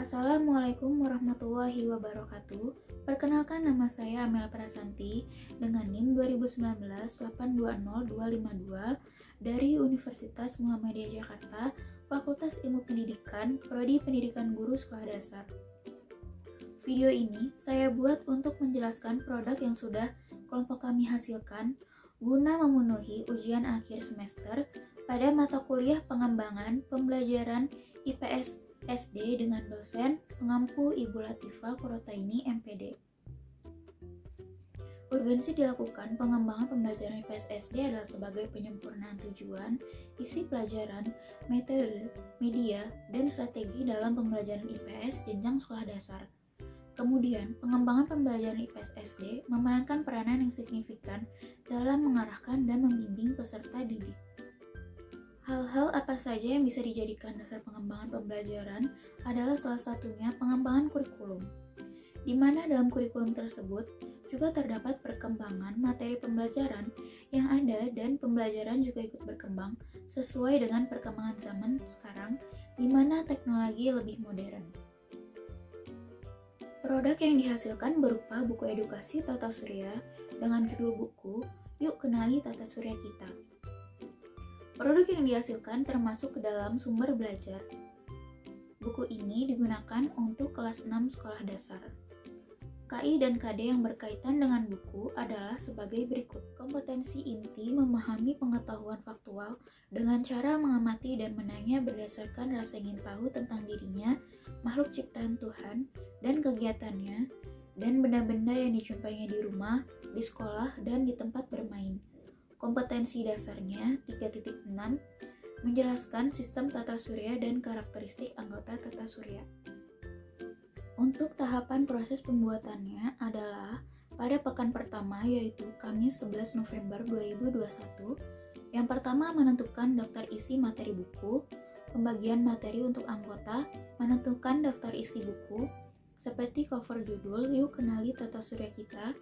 Assalamualaikum warahmatullahi wabarakatuh. Perkenalkan, nama saya Amela Prasanti dengan NIM 2019820252 dari Universitas Muhammadiyah Jakarta, Fakultas Ilmu Pendidikan, Prodi Pendidikan Guru Sekolah Dasar. Video ini saya buat untuk menjelaskan produk yang sudah kelompok kami hasilkan guna memenuhi ujian akhir semester pada mata kuliah pengembangan pembelajaran IPS SD dengan dosen pengampu Ibu Latifah Kurotaini, MPD. Urgensi dilakukan pengembangan pembelajaran IPS SD adalah sebagai penyempurnaan tujuan, isi pelajaran, metode, media, dan strategi dalam pembelajaran IPS jenjang sekolah dasar. Kemudian, pengembangan pembelajaran IPS SD memerankan peranan yang signifikan dalam mengarahkan dan membimbing peserta didik. Hal-hal apa saja yang bisa dijadikan dasar pengembangan pembelajaran adalah salah satunya pengembangan kurikulum, di mana dalam kurikulum tersebut juga terdapat perkembangan materi pembelajaran yang ada dan pembelajaran juga ikut berkembang sesuai dengan perkembangan zaman sekarang, di mana teknologi lebih modern. Produk yang dihasilkan berupa buku edukasi Tata Surya dengan judul buku Yuk Kenali Tata Surya Kita. Produk yang dihasilkan termasuk ke dalam sumber belajar. Buku ini digunakan untuk kelas 6 sekolah dasar. KI dan KD yang berkaitan dengan buku adalah sebagai berikut. Kompetensi inti memahami pengetahuan faktual dengan cara mengamati dan menanya berdasarkan rasa ingin tahu tentang dirinya, makhluk ciptaan Tuhan, dan kegiatannya, dan benda-benda yang dijumpainya di rumah, di sekolah, dan di tempat bermain. Kompetensi dasarnya 3.6 menjelaskan sistem tata surya dan karakteristik anggota tata surya. Untuk tahapan proses pembuatannya adalah pada pekan pertama, yaitu Kamis 11 November 2021. Yang pertama, menentukan daftar isi materi buku, pembagian materi untuk anggota, menentukan daftar isi buku seperti cover judul Yuk Kenali Tata Surya Kita,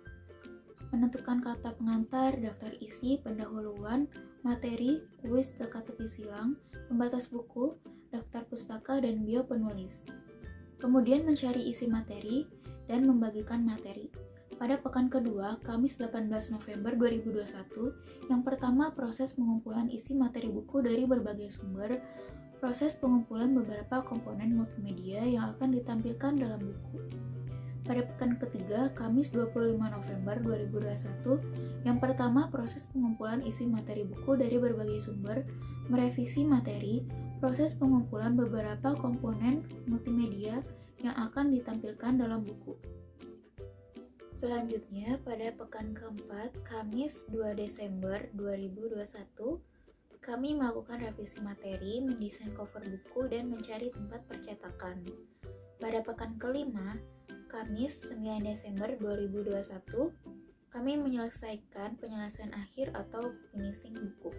menentukan kata pengantar, daftar isi, pendahuluan, materi, kuis teka-teki silang, pembatas buku, daftar pustaka, dan bio penulis. Kemudian mencari isi materi dan membagikan materi. Pada pekan kedua, Kamis 18 November 2021, yang pertama proses pengumpulan isi materi buku dari berbagai sumber, proses pengumpulan beberapa komponen multimedia yang akan ditampilkan dalam buku. Pada pekan ketiga, Kamis 25 November 2021, yang pertama proses pengumpulan isi materi buku dari berbagai sumber, merevisi materi, proses pengumpulan beberapa komponen multimedia yang akan ditampilkan dalam buku. Selanjutnya, pada pekan keempat, Kamis 2 Desember 2021, kami melakukan revisi materi, mendesain cover buku, dan mencari tempat percetakan. Pada pekan kelima, Kamis 9 Desember 2021, kami menyelesaikan penyelesaian akhir atau finishing buku.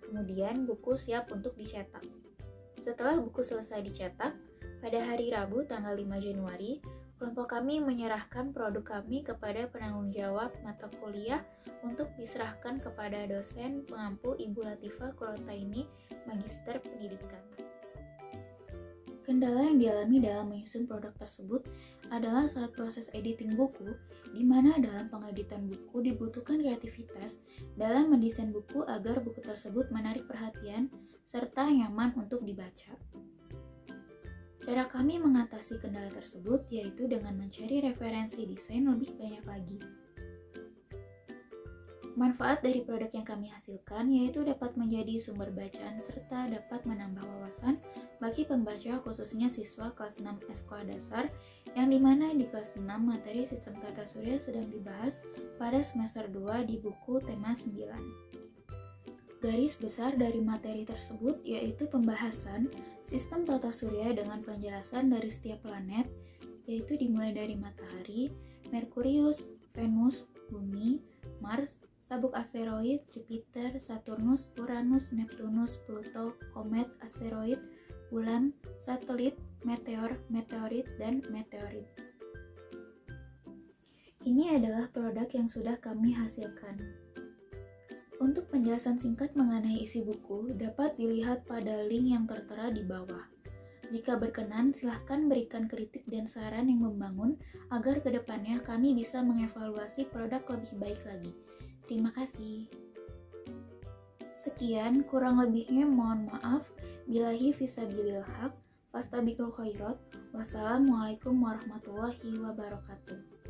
Kemudian buku siap untuk dicetak. Setelah buku selesai dicetak, pada hari Rabu tanggal 5 Januari, kelompok kami menyerahkan produk kami kepada penanggung jawab mata kuliah untuk diserahkan kepada dosen pengampu Ibu Latifah Kurotaini, Magister Pendidikan. Kendala yang dialami dalam menyusun produk tersebut adalah saat proses editing buku, di mana dalam pengeditan buku dibutuhkan kreativitas dalam mendesain buku agar buku tersebut menarik perhatian serta nyaman untuk dibaca. Cara kami mengatasi kendala tersebut yaitu dengan mencari referensi desain lebih banyak lagi. Manfaat dari produk yang kami hasilkan yaitu dapat menjadi sumber bacaan serta dapat menambah wawasan bagi pembaca khususnya siswa kelas 6 sekolah dasar yang dimana di kelas 6 materi sistem tata surya sedang dibahas pada semester 2 di buku tema 9. Garis besar dari materi tersebut yaitu pembahasan sistem tata surya dengan penjelasan dari setiap planet yaitu dimulai dari matahari, Merkurius, Venus, Bumi, Mars, sabuk asteroid, Jupiter, Saturnus, Uranus, Neptunus, Pluto, komet, asteroid, bulan, satelit, meteor, meteorit, dan meteorit. Ini adalah produk yang sudah kami hasilkan. Untuk penjelasan singkat mengenai isi buku dapat dilihat pada link yang tertera di bawah. Jika berkenan, silahkan berikan kritik dan saran yang membangun agar kedepannya kami bisa mengevaluasi produk lebih baik lagi. Terima kasih. Sekian, kurang lebihnya mohon maaf. Billahi fisabilil haq. Fastabikul khairat. Wassalamualaikum warahmatullahi wabarakatuh.